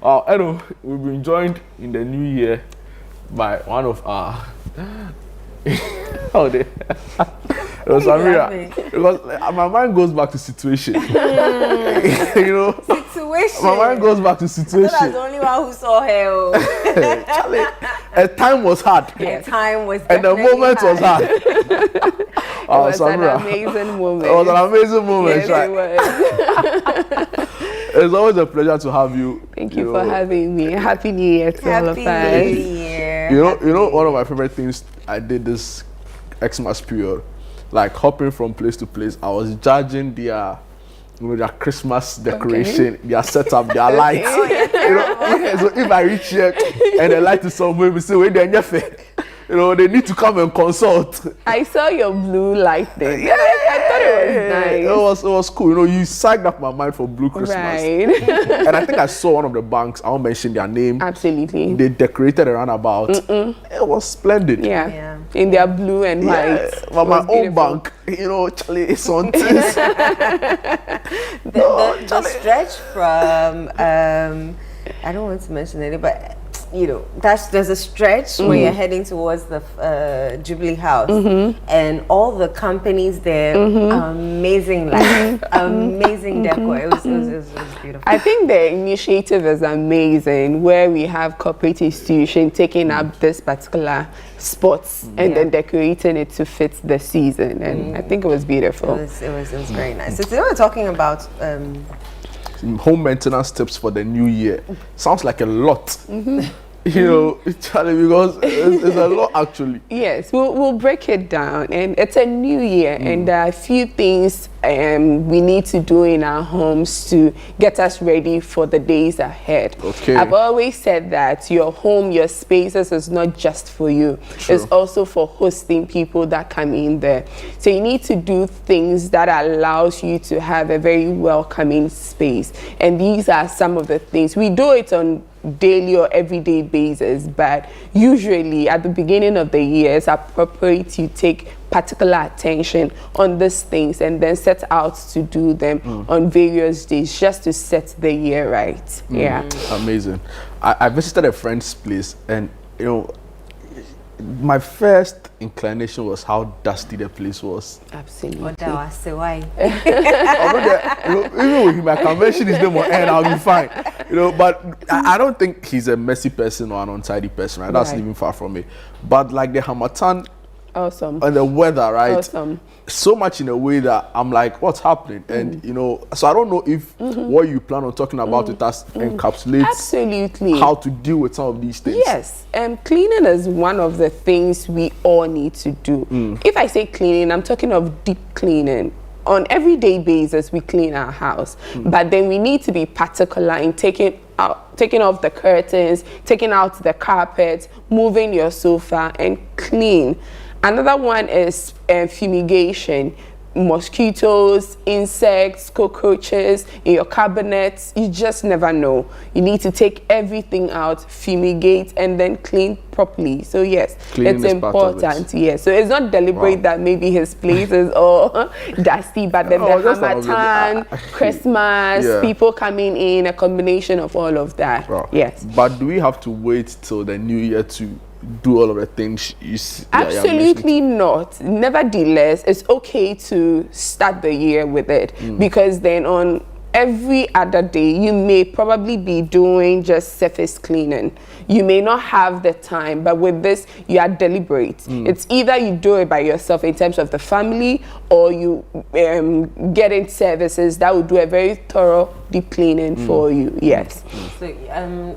Anyway, we've been joined in the new year by one of our. Oh, it was Samira. Because my mind goes back to situation. You know, situation. My mind goes back to situation. I was the only one who saw her. Charlie, a time was hard. A time was and the moment was hard. It was an amazing moment. It was an amazing moment, yes, right? It's always a pleasure to have you. Thank you for having me. Happy New Year to all of us. Happy New Year. You know, one of my favorite things I did this Xmas period, like hopping from place to place. I was judging their Christmas decoration, their setup, their lights. Oh, yeah, So if I reach here and the light is somewhere, we say, wait, they're fair. You know, they need to come and consult. I saw your blue lighting. Yeah, I thought it was nice. It was cool. You know, you psyched up my mind for Blue Christmas. Right. And I think I saw one of the banks. I won't mention their name. Absolutely. They decorated a roundabout. It was splendid. Yeah. In their blue and white. But my own bank, you know, Charlie, it's on things. The stretch from I don't want to mention it, but you know, there's a stretch where you're heading towards the Jubilee House, and all the companies there, amazing lights, amazing decor. It was beautiful. I think the initiative is amazing, where we have corporate institutions taking up this particular spots and then decorating it to fit the season, and I think it was beautiful. It was very nice. So today we're talking about home maintenance tips for the new year. Sounds like a lot. You know, Charlie, because it's a lot actually. Yes, we'll break it down, and it's a new year, and there are a few things we need to do in our homes to get us ready for the days ahead. Okay. I've always said that your home, your spaces is not just for you. True. It's also for hosting people that come in there. So you need to do things that allows you to have a very welcoming space. And these are some of the things. We do it on daily or everyday basis, but usually at the beginning of the year it's appropriate to take particular attention on these things and then set out to do them on various days just to set the year right. Amazing. I visited a friend's place, and you know, my first inclination was how dusty the place was. Absolutely. Even with him, I can mention his name on air and I'll be fine. You know, but I don't think he's a messy person or an untidy person, right? That's even far from me. But like the Hamatan awesome and the weather, right? Awesome. So much in a way that I'm like, what's happening? And you know, so I don't know if what you plan on talking about with us encapsulates absolutely how to deal with some of these things. Yes, cleaning is one of the things we all need to do. If I say cleaning, I'm talking of deep cleaning. On everyday basis, we clean our house, but then we need to be particular in taking off the curtains, taking out the carpet, moving your sofa, and clean. Another one is fumigation. Mosquitoes, insects, cockroaches in your cabinets, you just never know. You need to take everything out, fumigate, and then clean properly. So yes, Cleaning it's important. Yes, so it's not deliberate that maybe his place is all dusty, but then the Hamatan, Christmas, people coming in, a combination of all of that. Yes. But do we have to wait till the new year to do all of the things you see? Absolutely not. Nevertheless, it's okay to start the year with it, because then on every other day you may probably be doing just surface cleaning. You may not have the time, but with this you are deliberate. It's either you do it by yourself in terms of the family, or you get in services that will do a very thorough deep cleaning for you. Yes. So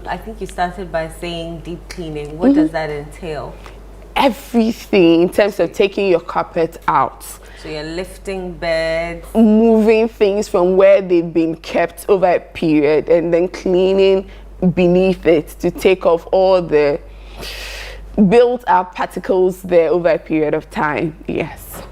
I think you started by saying deep cleaning. What does that entail? Everything in terms of taking your carpet out. So you're lifting beds, moving things from where they've been kept over a period, and then cleaning beneath it to take off all the built up particles there over a period of time. Yes.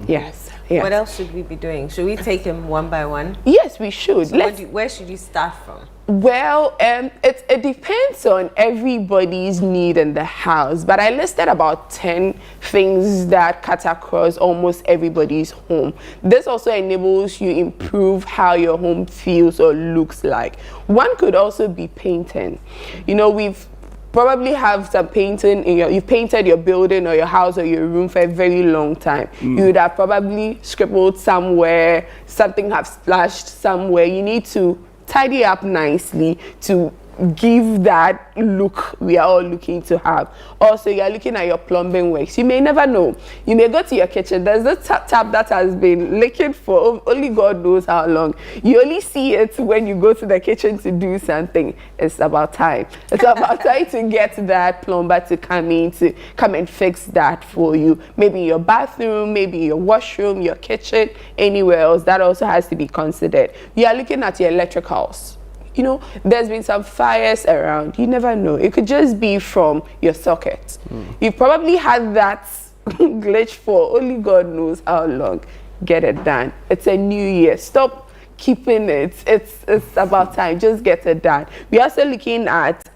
Yes. Yes. What else should we be doing? Should we take them one by one? Yes, we should. So where should you start from? Well, it depends on everybody's need in the house, but I listed about 10 things that cut across almost everybody's home. This also enables you improve how your home feels or looks like. One could also be painting. You know, we've probably have some painting in you've painted your building or your house or your room for a very long time. You would have probably scribbled somewhere, something have splashed somewhere. You need to tidy up nicely to give that look we are all looking to have. Also, you're looking at your plumbing works. You may never know. You may go to your kitchen. There's this tap that has been leaking for only God knows how long. You only see it when you go to the kitchen to do something. It's about time. It's about time to get that plumber to come and fix that for you. Maybe your bathroom, maybe your washroom, your kitchen, anywhere else. That also has to be considered. You are looking at your electricals. You know, there's been some fires around. You never know. It could just be from your socket. You've probably had that glitch for only God knows how long. Get it done. It's a new year. Stop keeping it. It's about time. Just get it done. We're also looking at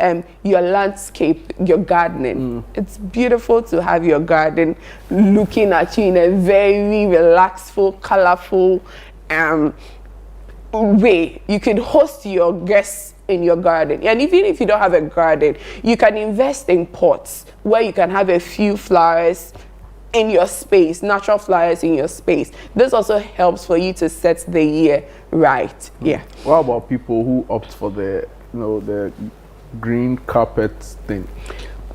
your landscape, your gardening. It's beautiful to have your garden looking at you in a very relaxful, colorful way. You can host your guests in your garden, and even if you don't have a garden, you can invest in pots where you can have a few flowers in your space, natural flowers in your space. This also helps for you to set the year right. Yeah. What about people who opt for the green carpet thing?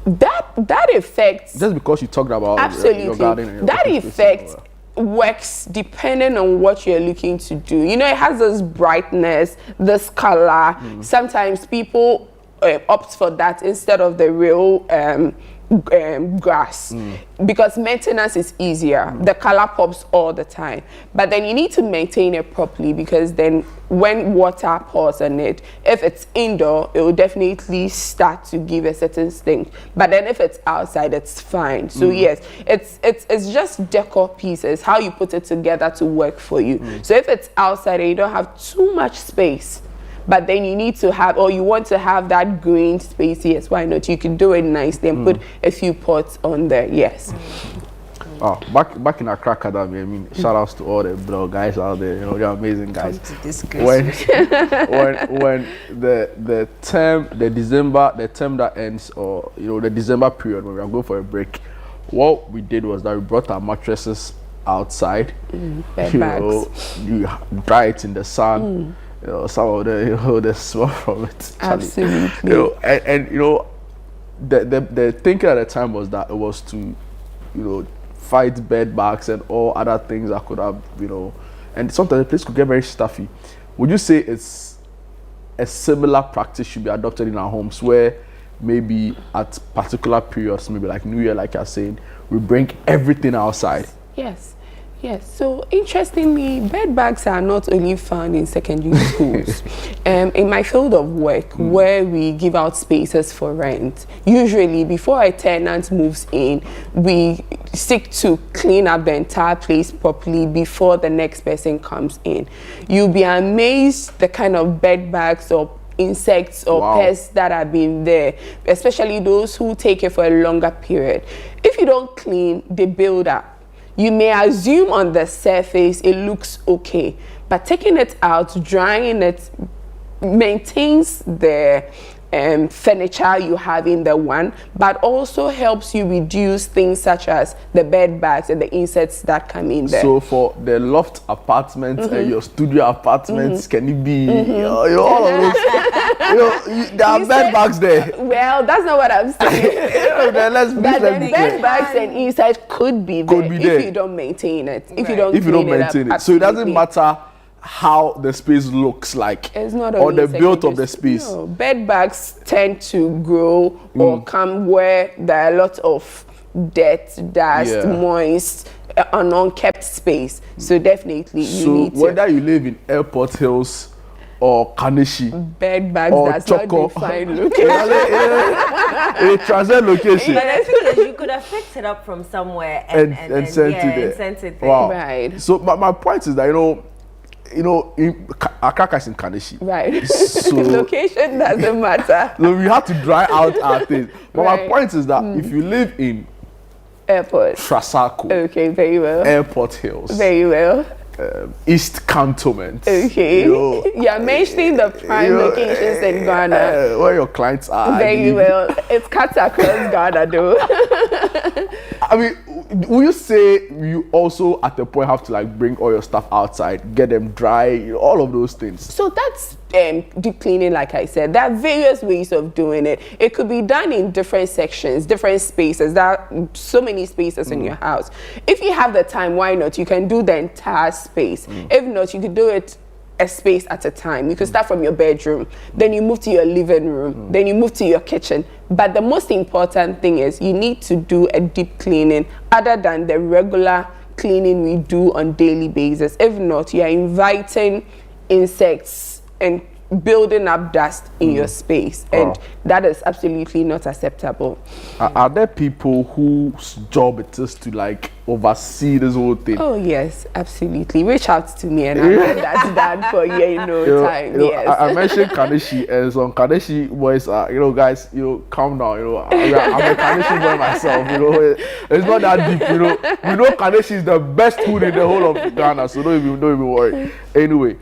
That affects, just because you talked about absolutely your garden and your that effect works depending on what you're looking to do. You know, it has this brightness, this color. Sometimes people opt for that instead of the real grass because maintenance is easier. The color pops all the time, but then you need to maintain it properly, because then when water pours on it, if it's indoor, it will definitely start to give a certain stink, but then if it's outside, it's fine. So yes, it's just decor pieces, how you put it together to work for you. So if it's outside and you don't have too much space, but then you need to have, or you want to have that green space, yes, why not? You can do it nicely and put a few pots on there, yes. Back in Accra Academy, I mean, shout outs to all the blog guys out there, you know, they're amazing guys. When the term that ends, or you know, the December period when we are going for a break, what we did was that we brought our mattresses outside, you dry it in the sun. You know, some of the smell from it. Absolutely. You know, and you know, the thinking at the time was that it was to, you know, fight bed bugs and all other things that could have, you know, and sometimes the place could get very stuffy. Would you say it's a similar practice should be adopted in our homes, where maybe at particular periods, maybe like New Year, like you're saying, we bring everything outside? Yes. Yes, so interestingly, bed bugs are not only found in secondary schools. In my field of work, where we give out spaces for rent, usually before a tenant moves in, we seek to clean up the entire place properly before the next person comes in. You'll be amazed the kind of bed bugs or insects or pests that have been there, especially those who take it for a longer period. If you don't clean, they build up. You may assume on the surface it looks okay, but taking it out, drying it, maintains the furniture you have in the one, but also helps you reduce things such as the bed bugs and the insects that come in there. So for the loft apartments and your studio apartments, can it be you know, all of those? You know, there are bed bugs there. Well, that's not what I'm saying. But the bed bugs and insects could be there if you don't maintain it. If you don't maintain it. So it doesn't matter how the space looks like, it's not or the build of the space. No, bed bugs tend to grow or come where there are a lot of dirt, dust, moist, an unkept space. So definitely you need to. So whether you live in Airport Hills or Kanishi, bed bugs does Choco, not define location. A transient location. But I feel like you could have picked it up from somewhere and sent it there. Wow. Right. So my point is that, you know, you know, Akaka is in Kaneshi. Right. So location doesn't matter. So we have to dry out our things. But my Right. point is that if you live in Airport. Trasacco, Okay, very well. Airport Hills, Very well. East Cantonment, Okay. you know, You're mentioning the prime you know, locations in Ghana. where your clients are. Very well. It's cut across Ghana though. I mean, will you say you also at the point have to like bring all your stuff outside, get them dry, you know, all of those things? So that's deep cleaning, like I said. There are various ways of doing it. It could be done in different sections, different spaces. There are so many spaces in your house. If you have the time, why not? You can do the entire space. If not, you could do it a space at a time. You could start from your bedroom, then you move to your living room, then you move to your kitchen. But the most important thing is you need to do a deep cleaning other than the regular cleaning we do on daily basis. If not, you are inviting insects and building up dust in your space, and that is absolutely not acceptable. Are there people whose job it is to like oversee this whole thing? Oh yes, absolutely. Reach out to me and I'll get that done for you in no time. Yes. I mentioned Kaneshi, and some Kaneshi boys are, you know, guys, you know, calm down, you know, I'm a Kaneshi boy myself, you know, it's not that deep, you know. We know Kaneshi is the best food in the whole of Ghana, so don't even worry. Anyway,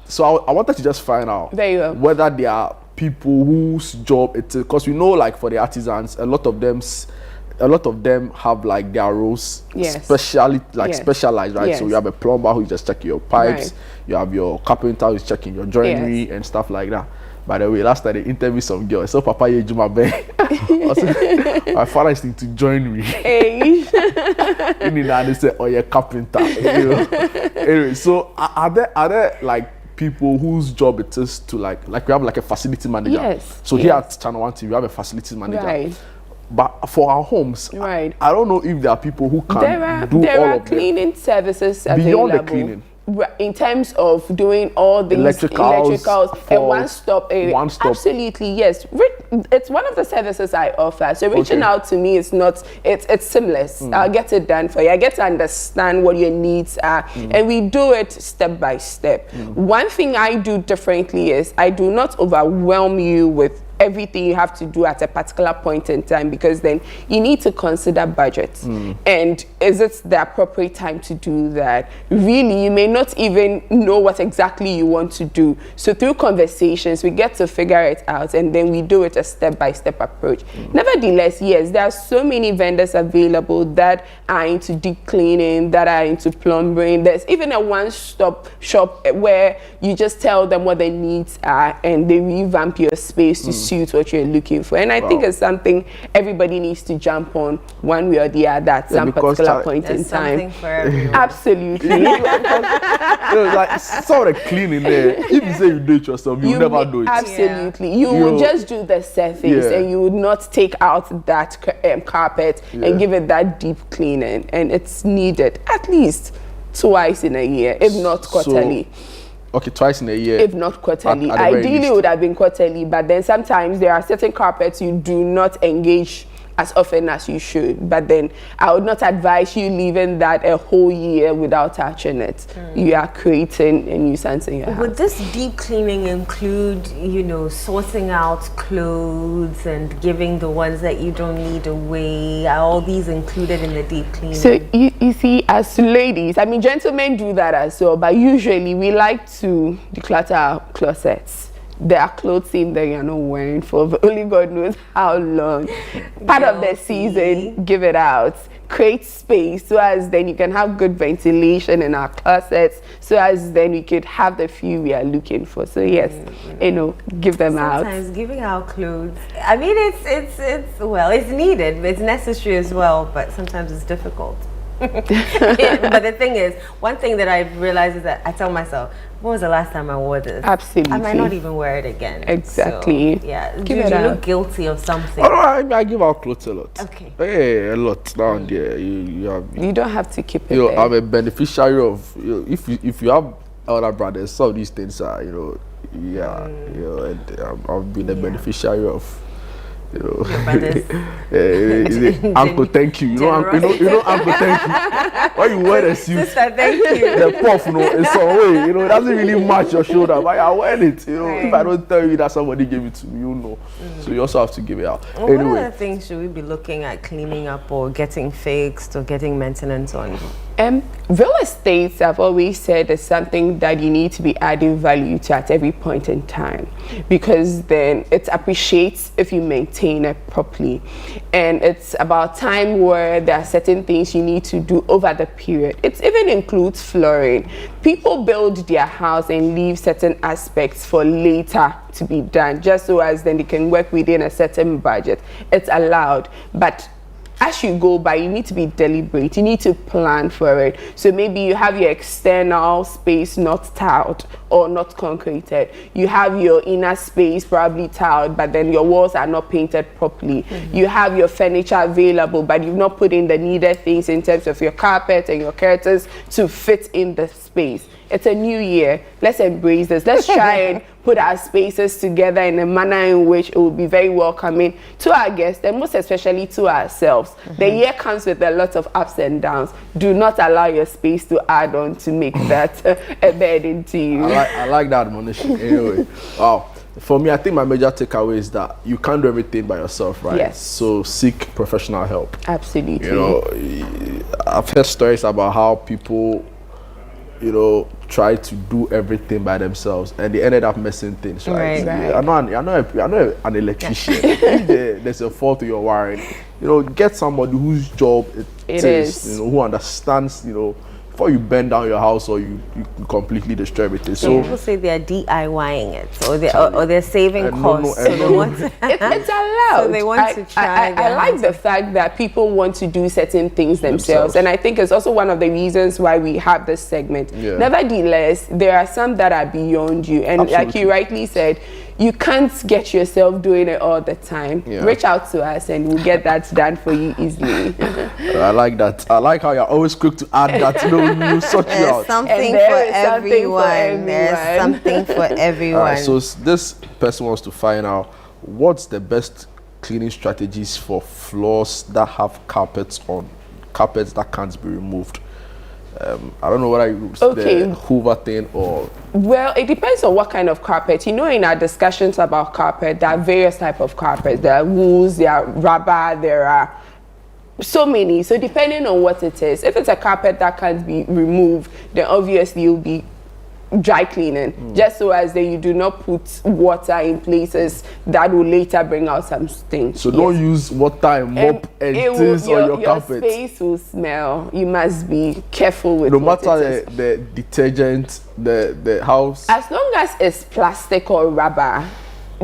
so I wanted to just find out Very well. whether there are people whose job it is, because we know, like for the artisans, a lot of them have like their roles, Yes. specialized, right? Yes. So you have a plumber who's just checking your pipes, Right. you have your carpenter who's checking your joinery Yes. and stuff like that. By the way, last time they interviewed some girl, so Papa Yejuma Ben, my father is into joinery. Hey. And they said, oh, you're carpenter. You know? Anyway, so are there like people whose job it is to like we have like a facility manager? Yes, So here yes. at ChannelOne TV, we have a facility manager. Right. But for our homes, Right. I don't know if there are people who can do there all are of them. cleaning services Beyond the available. cleaning. In terms of doing all these electricals for and one-stop area. one stop. Absolutely, yes. It's one of the services I offer. So reaching Okay. out to me is not, it's seamless. I'll get it done for you. I get to understand what your needs are, and we do it step by step. One thing I do differently is I do not overwhelm you with everything you have to do at a particular point in time, because then you need to consider budget and is it the appropriate time to do that. Really, you may not even know what exactly you want to do, so through conversations we get to figure it out, and then we do it a step-by-step approach. Nevertheless, yes, there are so many vendors available that are into deep cleaning, that are into plumbing. There's even a one-stop shop where you just tell them what their needs are and they revamp your space to suit what you're looking for. And I think it's something everybody needs to jump on one way or the other at some particular point in There's time. something for everyone. Absolutely. You know, like some of the cleaning there, if you say you do it yourself, you never do it. Absolutely. You will just do the surface and you would not take out that carpet and give it that deep cleaning. And it's needed at least twice in a year, if not quarterly. Okay, twice in a year. If not quarterly. At the very Ideally, least. it would have been quarterly, but then sometimes there are certain carpets you do not engage as often as you should. But then I would not advise you leaving that a whole year without touching it. You are creating a nuisance in your house. Would this deep cleaning include, you know, sorting out clothes and giving the ones that you don't need away? Are all these included in the deep cleaning? So you see, as ladies, I mean, gentlemen do that as well, but usually we like to declutter our closets. There are clothes in there you're not wearing for only God knows how long. Part of the season, give it out. Create space so as then you can have good ventilation in our closets, so as then we could have the few we are looking for. So yes, you know, give them out. Sometimes giving out clothes, I mean, it's well, it's needed, it's necessary as well, but sometimes it's difficult. But the thing is, one thing that I've realized is that I tell myself, when was the last time I wore this? Absolutely. I might not even wear it again. Exactly. So, yeah. Give Do it you out. look guilty of something? Oh, no, I give out clothes a lot. Okay. Hey, a lot down there. You don't have to keep it know, there. I'm a beneficiary of. You know, if you have elder brothers, some of these things are, you know, and I've been a beneficiary of You know, Your brothers. Uncle, thank you. You know, Uncle, thank you. When you wear the suit, Sister, thank you. the puff, in some way, it doesn't really match your shoulder, but I wear it. Right. If I don't tell you that somebody gave it to me, So you also have to give it out. Well, anyway, what other things should we be looking at cleaning up or getting fixed or getting maintenance on? Real estate, I've always said, is something that you need to be adding value to at every point in time, because then it appreciates if you maintain it properly. And it's about time where there are certain things you need to do over the period. It even includes flooring. People build their house and leave certain aspects for later to be done, just so as then they can work within a certain budget. It's allowed, but as you go by, you need to be deliberate. You need to plan for it. So maybe you have your external space not tiled or not concreted. You have your inner space probably tiled, but then your walls are not painted properly. You have your furniture available, but you've not put in the needed things in terms of your carpet and your curtains to fit in the space. It's a new year. Let's embrace this. Let's try and put our spaces together in a manner in which it will be very welcoming to our guests and most especially to ourselves. The year comes with a lot of ups and downs. Do not allow your space to add on to make that a burden to you. I like that admonition. Anyway, wow. For me, I think my major takeaway is that you can't do everything by yourself, right? Yes. So seek professional help. Absolutely. I've heard stories about how people, try to do everything by themselves and they ended up messing things, right? Right. I'm not an electrician. If there's a fault to your wiring, get somebody whose job it is. Who understands, before you burn down your house or you completely destroy everything. So people say they're DIYing it or they're saving costs. So they want to it's allowed. So they want to try. I like the fact that people want to do certain things themselves. And I think it's also one of the reasons why we have this segment. Yeah. Nevertheless, there are some that are beyond you. And like you rightly said, you can't get yourself doing it all the time. Yeah. Reach out to us and we'll get that done for you easily. I like that. I like how you're always quick to add that. You sort you out. Something for everyone. There's something for everyone. All right, so this person wants to find out what's the best cleaning strategies for floors that have carpets that can't be removed. I don't know whether you use the Hoover thing or... Well, it depends on what kind of carpet. In our discussions about carpet, there are various types of carpets. There are wools, there are rubber, there are so many. So depending on what it is, if it's a carpet that can't be removed, then obviously you'll be dry cleaning, just so as that you do not put water in places that will later bring out some things. So don't use water and mop and things on your carpet. Your space will smell. You must be careful with no matter the detergent, the house. As long as it's plastic or rubber,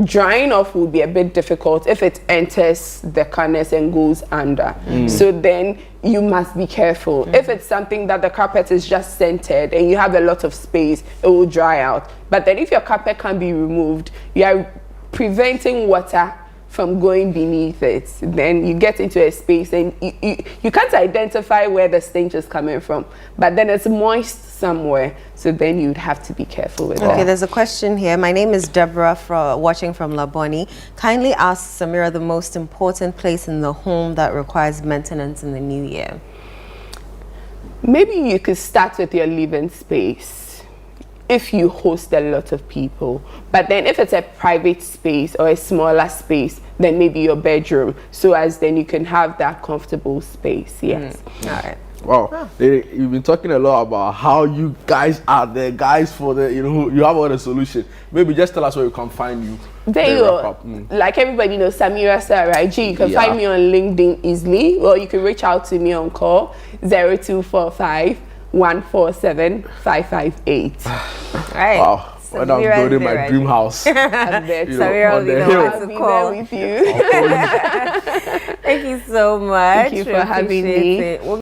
drying off will be a bit difficult if it enters the corners and goes under. So then you must be careful. If it's something that the carpet is just centered and you have a lot of space, it will dry out. But then if your carpet can be removed, you are preventing water from going beneath it. Then you get into a space and you can't identify where the stench is coming from, but then it's moist somewhere, so then you'd have to be careful with that. Okay, there's a question here. My name is Deborah, watching from Laboni. Kindly ask Samira the most important place in the home that requires maintenance in the new year. Maybe you could start with your living space if you host a lot of people, but then if it's a private space or a smaller space, then maybe your bedroom, so as then you can have that comfortable space. Yes. All right. Wow, you've been talking a lot about how you guys are the guys for the, you have all the solution. Maybe just tell us where you can find you. There you go. Like everybody knows, Samira Sarai G. You can find me on LinkedIn easily, or you can reach out to me on call 0245 147 558. Right. Wow. When I'm building my dream house, Samira will be the one to call with you. Thank you so much. Thank you for having me.